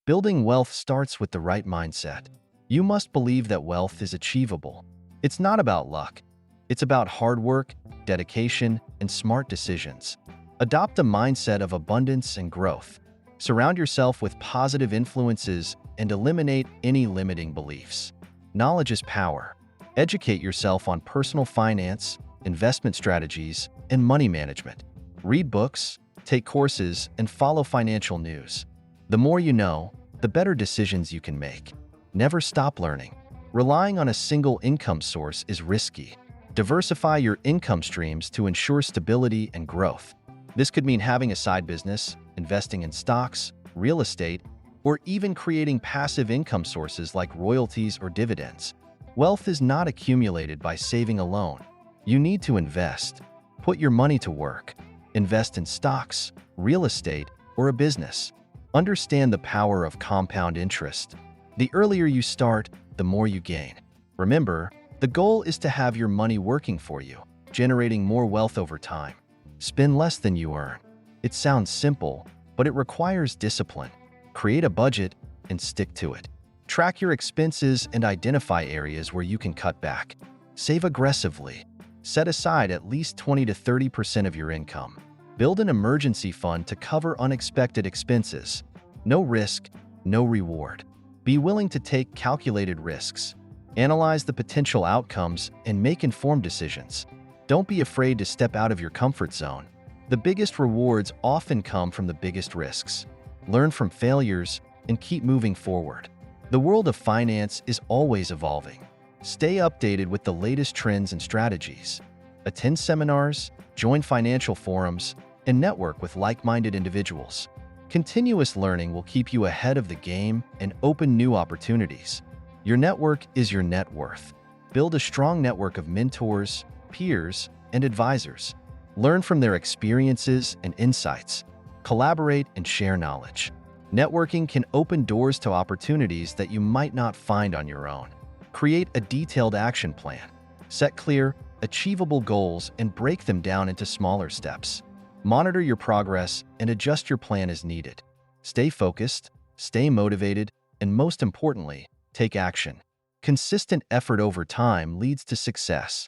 Building wealth starts with the right mindset. You must believe that wealth is achievable. It's not about luck. It's about hard work, dedication, and smart decisions. Adopt a mindset of abundance and growth. Surround yourself with positive influences and eliminate any limiting beliefs. Knowledge is power. Educate yourself on personal finance, investment strategies, and money management. Read books, take courses, and follow financial news. The more you know, the better decisions you can make. Never stop learning. Relying on a single income source is risky. Diversify your income streams to ensure stability and growth. This could mean having a side business, investing in stocks, real estate, or even creating passive income sources like royalties or dividends. Wealth is not accumulated by saving alone. You need to invest. Put your money to work. Invest in stocks, real estate, or a business. Understand the power of compound interest. The earlier you start, the more you gain. Remember, the goal is to have your money working for you, generating more wealth over time. Spend less than you earn. It sounds simple, but it requires discipline. Create a budget and stick to it. Track your expenses and identify areas where you can cut back. Save aggressively. Set aside at least 20 to 30% of your income. Build an emergency fund to cover unexpected expenses. No risk, no reward. Be willing to take calculated risks. Analyze the potential outcomes and make informed decisions. Don't be afraid to step out of your comfort zone. The biggest rewards often come from the biggest risks. Learn from failures and keep moving forward. The world of finance is always evolving. Stay updated with the latest trends and strategies. Attend seminars, join financial forums, and network with like-minded individuals. Continuous learning will keep you ahead of the game and open new opportunities. Your network is your net worth. Build a strong network of mentors, peers, and advisors. Learn from their experiences and insights. Collaborate and share knowledge. Networking can open doors to opportunities that you might not find on your own. Create a detailed action plan. Set clear, achievable goals and break them down into smaller steps. Monitor your progress and adjust your plan as needed. Stay focused, stay motivated, and most importantly, take action. Consistent effort over time leads to success.